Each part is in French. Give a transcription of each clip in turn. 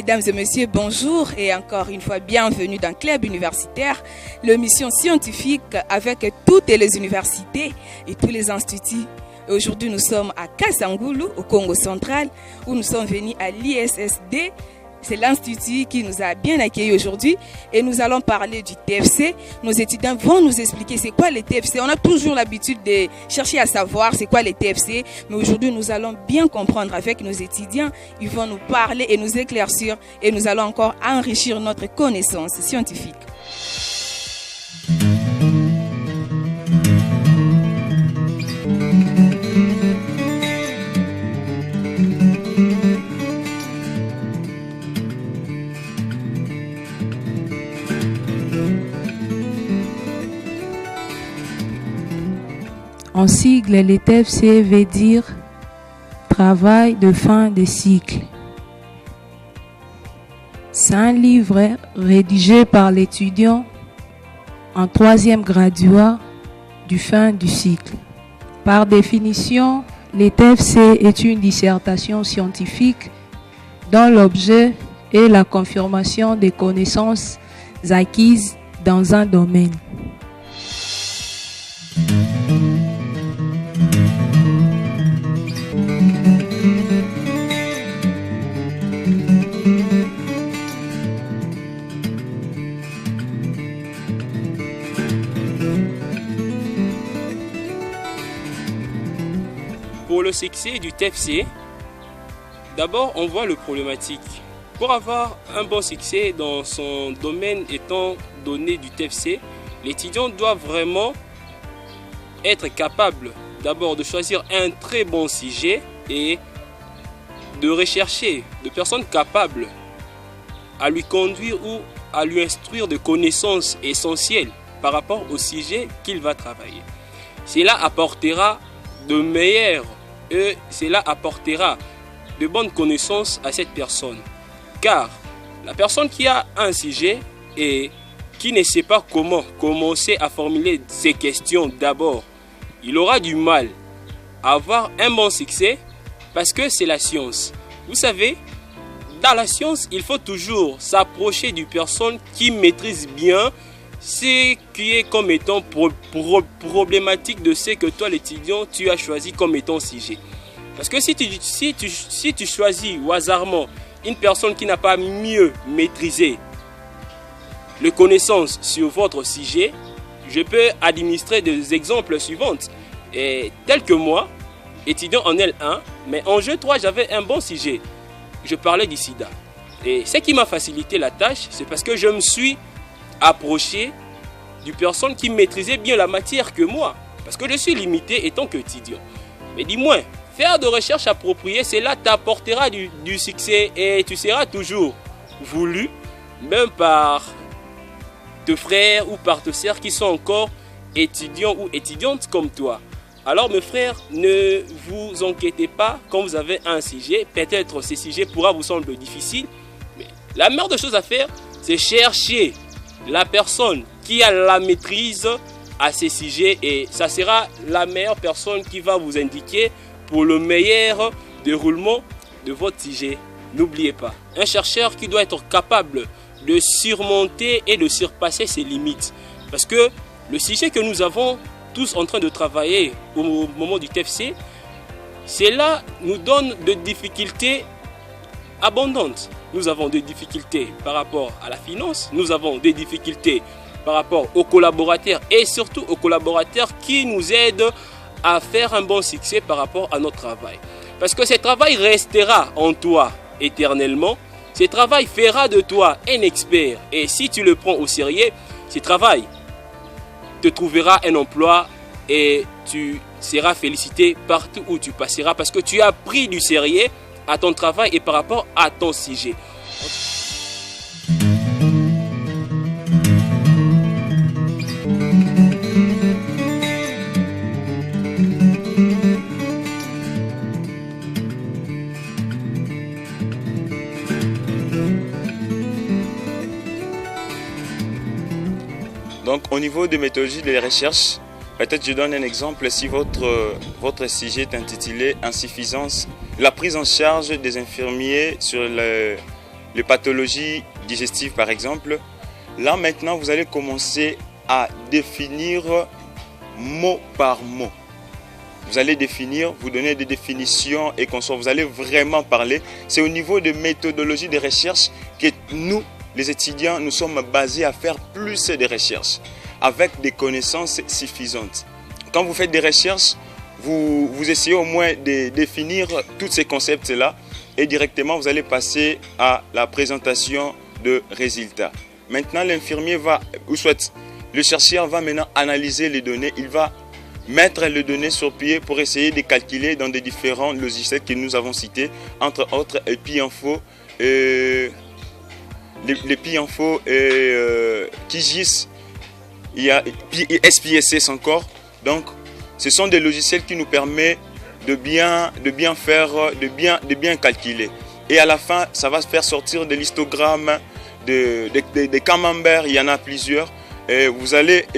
Mesdames et messieurs, bonjour et encore une fois bienvenue dans Club Universitaire, l'émission scientifique avec toutes les universités et tous les instituts. Aujourd'hui, nous sommes à Kasangulu, au Congo central, où nous sommes venus à l'ISSD. C'est l'institut qui nous a bien accueillis aujourd'hui et nous allons parler du TFC. Nos étudiants vont nous expliquer c'est quoi les TFC. On a toujours l'habitude de chercher à savoir c'est quoi les TFC, mais aujourd'hui nous allons bien comprendre avec nos étudiants. Ils vont nous parler et nous éclaircir et nous allons encore enrichir notre connaissance scientifique. En sigle, les TFC veut dire travail de fin de cycle. C'est un livre rédigé par l'étudiant en 3e graduat du fin du cycle. Par définition, les TFC est une dissertation scientifique dont l'objet est la confirmation des connaissances acquises dans un domaine. Pour le succès du TFC, d'abord on voit le problématique. Pour avoir un bon succès dans son domaine étant donné du TFC, l'étudiant doit vraiment être capable d'abord de choisir un très bon sujet et de rechercher de personnes capables à lui conduire ou à lui instruire de connaissances essentielles par rapport au sujet qu'il va travailler. Cela apportera de meilleurs et cela apportera de bonnes connaissances à cette personne. Car la personne qui a un sujet et qui ne sait pas comment commencer à formuler ses questions d'abord, il aura du mal à avoir un bon succès parce que c'est la science. Vous savez, dans la science, il faut toujours s'approcher d'une personne qui maîtrise bien ce qui est comme étant problématique de ce que toi l'étudiant tu as choisi comme étant sujet. Parce que si tu choisis au hasardement une personne qui n'a pas mieux maîtrisé les connaissances sur votre sujet, je peux administrer des exemples suivants. Tel que moi, étudiant en L1, mais en G3 j'avais un bon sujet. Je parlais du sida. Et ce qui m'a facilité la tâche, c'est parce que je me suis approché d'une personne qui maîtrisait bien la matière que moi. Parce que je suis limité étant qu'étudiant. Mais dis-moi, faire de recherche appropriée, cela t'apportera du succès et tu seras toujours voulu, même par tes frères ou par tes sœurs qui sont encore étudiants ou étudiantes comme toi. Alors mes frères, ne vous inquiétez pas quand vous avez un sujet. Peut-être ce sujet pourra vous sembler difficile, mais la meilleure des choses à faire, c'est chercher la personne qui a la maîtrise à ces sujets et ça sera la meilleure personne qui va vous indiquer pour le meilleur déroulement de votre sujet. N'oubliez pas, un chercheur qui doit être capable de surmonter et de surpasser ses limites. Parce que le sujet que nous avons tous en train de travailler au moment du TFC, cela nous donne des difficultés abondantes. Nous avons des difficultés par rapport à la finance, nous avons des difficultés par rapport aux collaborateurs et surtout aux collaborateurs qui nous aident à faire un bon succès par rapport à notre travail. Parce que ce travail restera en toi éternellement, ce travail fera de toi un expert et si tu le prends au sérieux, ce travail te trouvera un emploi et tu seras félicité partout où tu passeras parce que tu as pris du sérieux à ton travail et par rapport à ton sujet. Donc au niveau des méthodologies de recherche, peut-être je donne un exemple. Si votre sujet est intitulé « Insuffisance, la prise en charge des infirmiers sur les pathologies digestives par exemple, là maintenant vous allez commencer à définir mot par mot. Vous allez définir, vous donner des définitions et consorts. Vous allez vraiment parler. C'est au niveau de méthodologie de recherche que nous, les étudiants, nous sommes basés à faire plus de recherches avec des connaissances suffisantes. Quand vous faites des recherches, vous essayez au moins de définir tous ces concepts-là et directement vous allez passer à la présentation de résultats. Maintenant, l'infirmier va, ou soit le chercheur va maintenant analyser les données, il va mettre les données sur pied pour essayer de calculer dans des différents logiciels que nous avons cités, entre autres EpiInfo, les EpiInfo et QGIS, il y a SPSS encore. Donc, ce sont des logiciels qui nous permettent de bien faire, de bien calculer. Et à la fin, ça va faire sortir des histogrammes, des camemberts, il y en a plusieurs. Et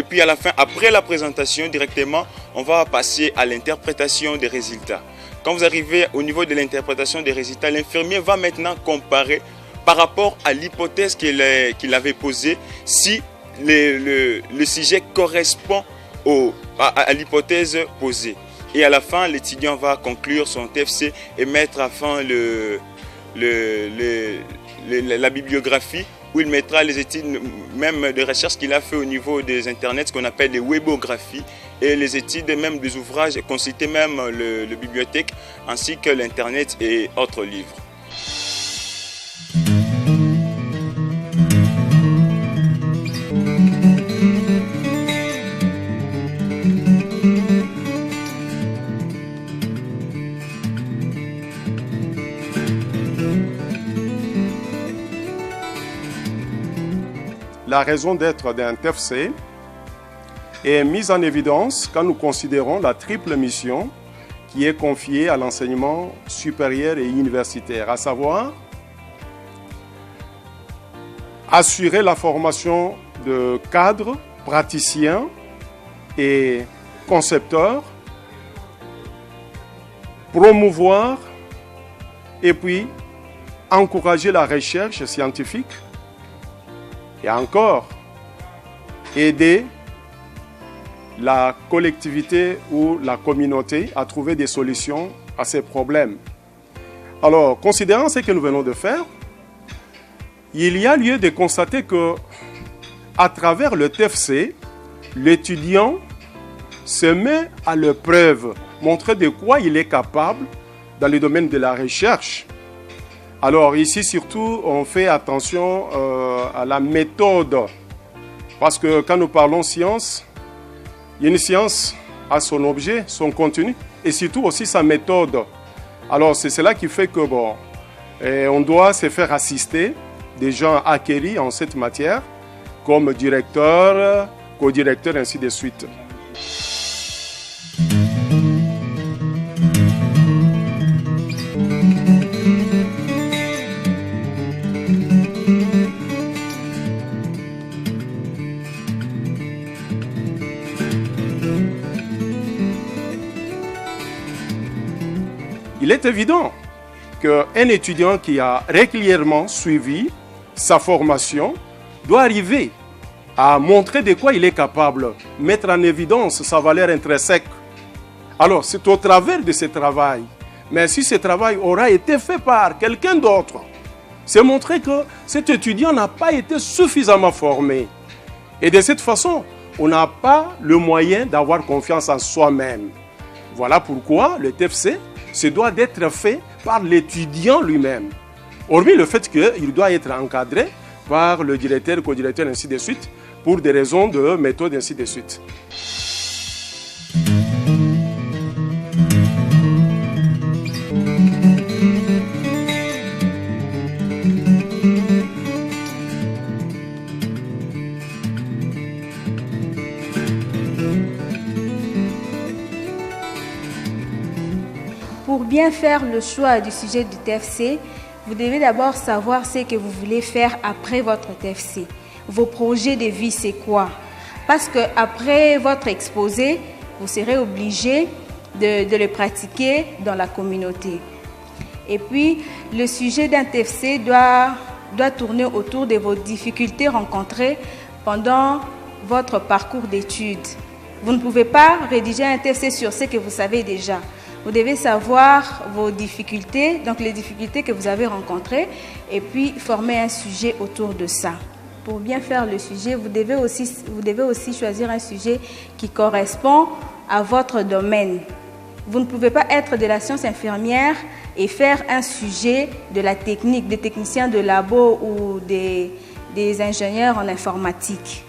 puis à la fin, après la présentation directement, on va passer à l'interprétation des résultats. Quand vous arrivez au niveau de l'interprétation des résultats, l'infirmier va maintenant comparer par rapport à l'hypothèse qu'il avait posée, si le sujet correspond à l'hypothèse posée. Et à la fin, l'étudiant va conclure son TFC et mettre à fin la bibliographie, où il mettra les études même de recherche qu'il a fait au niveau des internets, ce qu'on appelle les webographies, et les études même des ouvrages, consulter même la bibliothèque, ainsi que l'internet et autres livres. La raison d'être d'un TFC est mise en évidence quand nous considérons la triple mission qui est confiée à l'enseignement supérieur et universitaire, à savoir assurer la formation de cadres, praticiens et concepteurs, promouvoir et puis encourager la recherche scientifique, et encore, aider la collectivité ou la communauté à trouver des solutions à ces problèmes. Alors, considérant ce que nous venons de faire, il y a lieu de constater que, à travers le TFC, l'étudiant se met à l'épreuve, montrer de quoi il est capable dans le domaine de la recherche. Alors ici, surtout, on fait attention à la méthode. Parce que quand nous parlons science, une science a son objet, son contenu, et surtout aussi sa méthode. Alors c'est cela qui fait que, on doit se faire assister des gens acquéris en cette matière, comme directeur, co-directeur, ainsi de suite. Il est évident qu'un étudiant qui a régulièrement suivi sa formation doit arriver à montrer de quoi il est capable, mettre en évidence sa valeur intrinsèque. Alors, c'est au travers de ce travail, mais si ce travail aura été fait par quelqu'un d'autre, c'est montrer que cet étudiant n'a pas été suffisamment formé. Et de cette façon, on n'a pas le moyen d'avoir confiance en soi-même. Voilà pourquoi le TFC se doit d'être fait par l'étudiant lui-même. Hormis le fait qu'il doit être encadré par le directeur, co-directeur, ainsi de suite, pour des raisons de méthode, ainsi de suite. Pour bien faire le choix du sujet du TFC, vous devez d'abord savoir ce que vous voulez faire après votre TFC. Vos projets de vie, c'est quoi? Parce qu'après votre exposé, vous serez obligé de le pratiquer dans la communauté. Et puis, le sujet d'un TFC doit doit tourner autour de vos difficultés rencontrées pendant votre parcours d'études. Vous ne pouvez pas rédiger un TFC sur ce que vous savez déjà. Vous devez savoir vos difficultés, donc les difficultés que vous avez rencontrées, et puis former un sujet autour de ça. Pour bien faire le sujet, vous devez aussi choisir un sujet qui correspond à votre domaine. Vous ne pouvez pas être de la science infirmière et faire un sujet de la technique, des techniciens de labo ou des ingénieurs en informatique.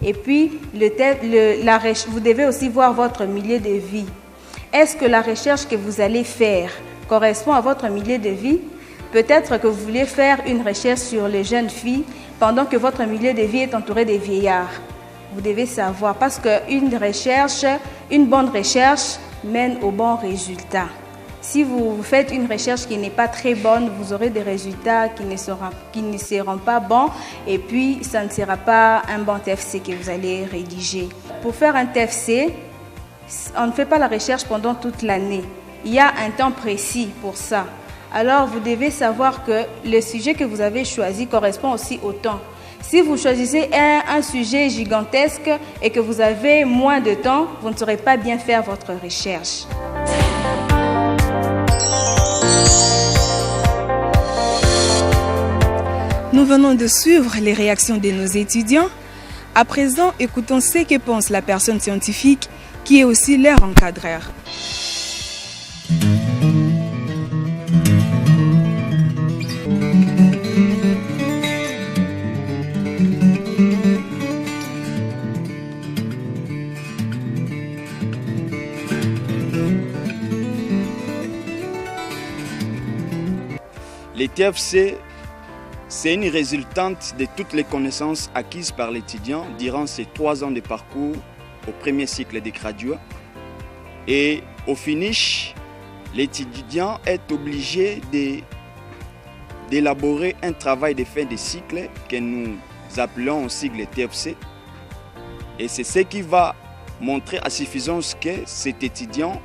Et puis, vous devez aussi voir votre milieu de vie. Est-ce que la recherche que vous allez faire correspond à votre milieu de vie? Peut-être que vous voulez faire une recherche sur les jeunes filles pendant que votre milieu de vie est entouré de vieillards. Vous devez savoir, parce qu'une bonne recherche mène au bon résultat. Si vous faites une recherche qui n'est pas très bonne, vous aurez des résultats qui ne seront pas bons et puis ça ne sera pas un bon TFC que vous allez rédiger. Pour faire un TFC, on ne fait pas la recherche pendant toute l'année. Il y a un temps précis pour ça. Alors, vous devez savoir que le sujet que vous avez choisi correspond aussi au temps. Si vous choisissez un sujet gigantesque et que vous avez moins de temps, vous ne saurez pas bien faire votre recherche. Nous venons de suivre les réactions de nos étudiants. À présent, écoutons ce que pense la personne scientifique qui est aussi leur encadreur. Les TFC, c'est une résultante de toutes les connaissances acquises par l'étudiant durant ces 3 ans de parcours au premier cycle des graduats. Et au finish, l'étudiant est obligé d'élaborer un travail de fin de cycle que nous appelons en sigle TFC. Et c'est ce qui va montrer à suffisance que cet étudiant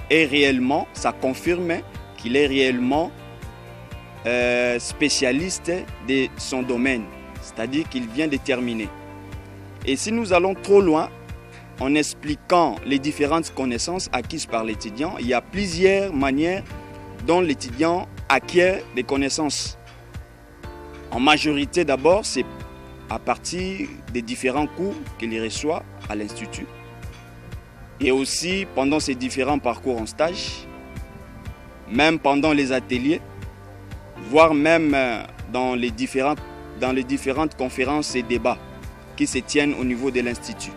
est réellement, ça confirme qu'il est réellement spécialiste de son domaine, c'est-à-dire qu'il vient de terminer. Et si nous allons trop loin en expliquant les différentes connaissances acquises par l'étudiant, il y a plusieurs manières dont l'étudiant acquiert des connaissances. En majorité d'abord, c'est à partir des différents cours qu'il reçoit à l'Institut et aussi pendant ses différents parcours en stage, même pendant les ateliers, voire même dans les différentes conférences et débats qui se tiennent au niveau de l'Institut.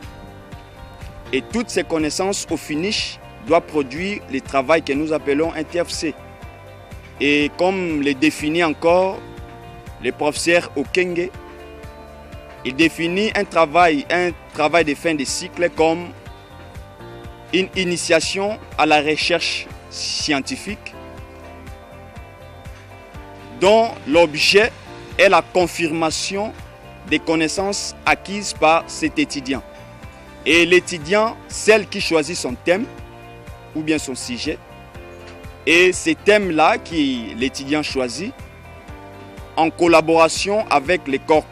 Et toutes ces connaissances, au finish, doivent produire le travail que nous appelons un TFC. Et comme le définit encore le professeur Okenge, il définit un travail de fin de cycle comme une initiation à la recherche scientifique dont l'objet est la confirmation des connaissances acquises par cet étudiant. Et l'étudiant, celle qui choisit son thème ou bien son sujet, et ces thèmes-là que l'étudiant choisit en collaboration avec les corps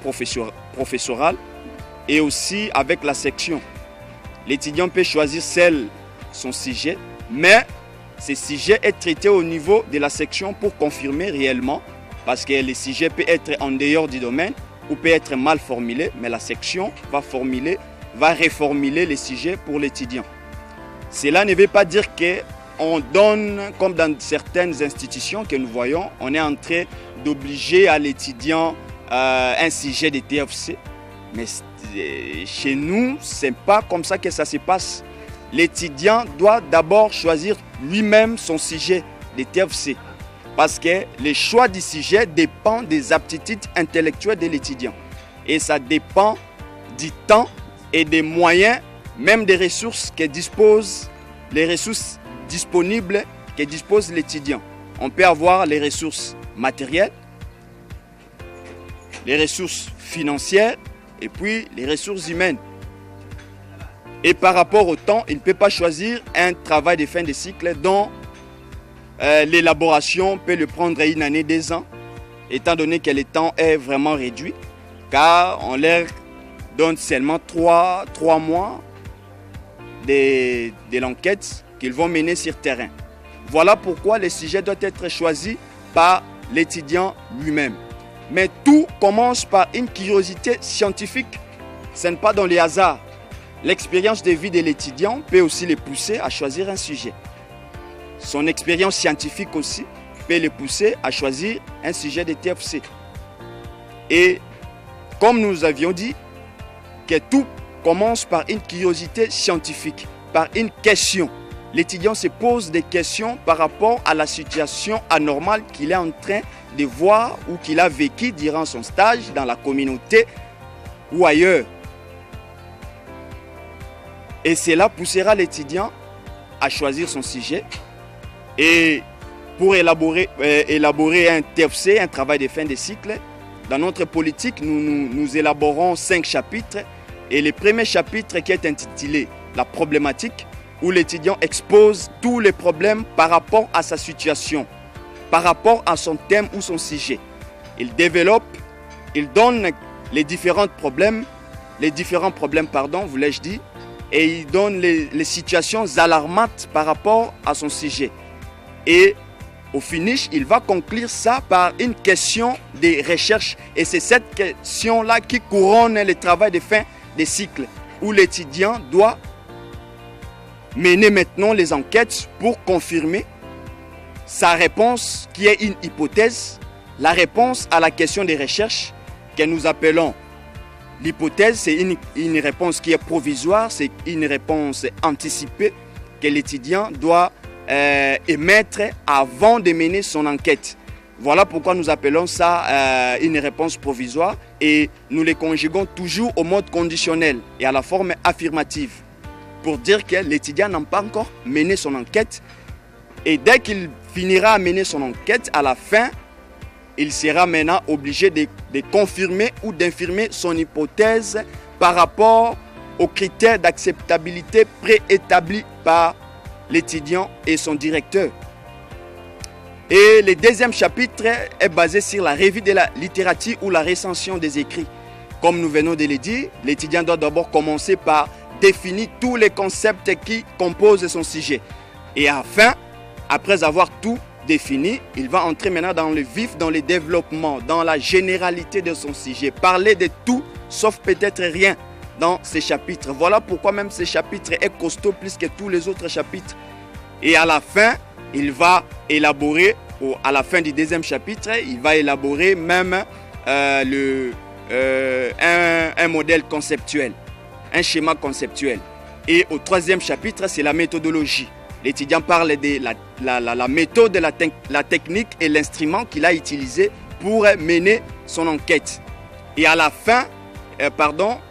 professoral et aussi avec la section. L'étudiant peut choisir son sujet, mais ce sujet est traité au niveau de la section pour confirmer réellement, parce que le sujet peut être en dehors du domaine ou peut être mal formulé, mais la section va reformuler le sujet pour l'étudiant. Cela ne veut pas dire qu'on donne, comme dans certaines institutions que nous voyons, on est en train d'obliger à l'étudiant un sujet de TFC. Mais chez nous, ce n'est pas comme ça que ça se passe. L'étudiant doit d'abord choisir lui-même son sujet de TFC. Parce que le choix du sujet dépend des aptitudes intellectuelles de l'étudiant. Et ça dépend du temps et des moyens, même des ressources les ressources disponibles que dispose l'étudiant. On peut avoir les ressources matérielles, les ressources financières et puis les ressources humaines. Et par rapport au temps, il ne peut pas choisir un travail de fin de cycle dont l'élaboration peut le prendre 1 année, 2 ans. étant donné que le temps est vraiment réduit, car on leur donne seulement 3 mois de l'enquête qu'ils vont mener sur terrain. Voilà pourquoi le sujet doit être choisi par l'étudiant lui-même. Mais tout commence par une curiosité scientifique. Ce n'est pas dans les hasards. L'expérience de vie de l'étudiant peut aussi le pousser à choisir un sujet. Son expérience scientifique aussi peut le pousser à choisir un sujet de TFC. Et comme nous avions dit, que tout commence par une curiosité scientifique, par une question. L'étudiant se pose des questions par rapport à la situation anormale qu'il est en train de voir ou qu'il a vécu durant son stage dans la communauté ou ailleurs. Et cela poussera l'étudiant à choisir son sujet. Et pour élaborer un TFC, un travail de fin de cycle, dans notre politique, nous élaborons 5 chapitres. Et le premier chapitre qui est intitulé « La problématique », où l'étudiant expose tous les problèmes par rapport à sa situation, par rapport à son thème ou son sujet. Il développe, il donne les différents problèmes, voulais-je dire, et il donne les situations alarmantes par rapport à son sujet. Et au finish, il va conclure ça par une question de recherche. Et c'est cette question-là qui couronne le travail de fin de cycle, où l'étudiant doit mener maintenant les enquêtes pour confirmer sa réponse qui est une hypothèse, la réponse à la question de recherche que nous appelons l'hypothèse. C'est une réponse qui est provisoire, c'est une réponse anticipée que l'étudiant doit émettre avant de mener son enquête. Voilà pourquoi nous appelons ça une réponse provisoire et nous les conjuguons toujours au mode conditionnel et à la forme affirmative pour dire que l'étudiant n'a pas encore mené son enquête et dès qu'il finira à mener son enquête, à la fin, il sera maintenant obligé de confirmer ou d'infirmer son hypothèse par rapport aux critères d'acceptabilité préétablis par l'étudiant et son directeur. Et le deuxième chapitre est basé sur la revue de la littérature ou la recension des écrits. Comme nous venons de le dire, l'étudiant doit d'abord commencer par définir tous les concepts qui composent son sujet. Et enfin, après avoir tout défini, il va entrer maintenant dans le vif, dans le développement, dans la généralité de son sujet. Parler de tout, sauf peut-être rien dans ces chapitres. Voilà pourquoi même ce chapitre est costaud plus que tous les autres chapitres. Et à la fin, il va élaborer, à la fin du deuxième chapitre, il va élaborer même un modèle conceptuel, un schéma conceptuel. Et au troisième chapitre, c'est la méthodologie. L'étudiant parle de la méthode, la technique et l'instrument qu'il a utilisé pour mener son enquête. Et à la fin,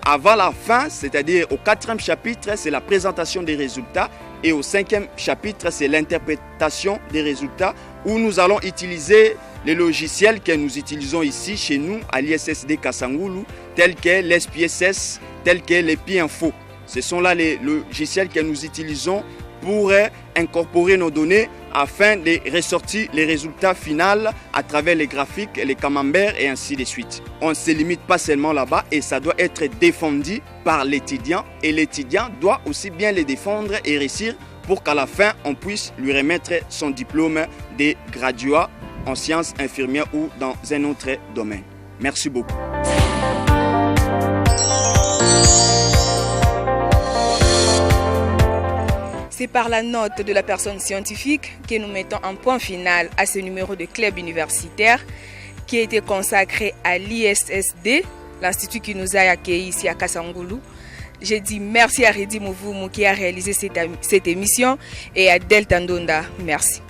avant la fin, c'est-à-dire au quatrième chapitre, c'est la présentation des résultats. Et au cinquième chapitre, c'est l'interprétation des résultats où nous allons utiliser les logiciels que nous utilisons ici chez nous à l'ISSD Kasangulu, tels que l'SPSS, tels que l'EPI-Info. Ce sont là les logiciels que nous utilisons pour incorporer nos données afin de ressortir les résultats finaux à travers les graphiques, les camemberts et ainsi de suite. On ne se limite pas seulement là-bas et ça doit être défendu par l'étudiant et l'étudiant doit aussi bien les défendre et réussir pour qu'à la fin on puisse lui remettre son diplôme de graduat en sciences infirmières ou dans un autre domaine. Merci beaucoup. C'est par la note de la personne scientifique que nous mettons un point final à ce numéro de club universitaire qui a été consacré à l'ISSD, l'institut qui nous a accueillis ici à Kasangulu. Je dis merci à Redi Mouvoumou qui a réalisé cette émission et à Delta Ndonda. Merci.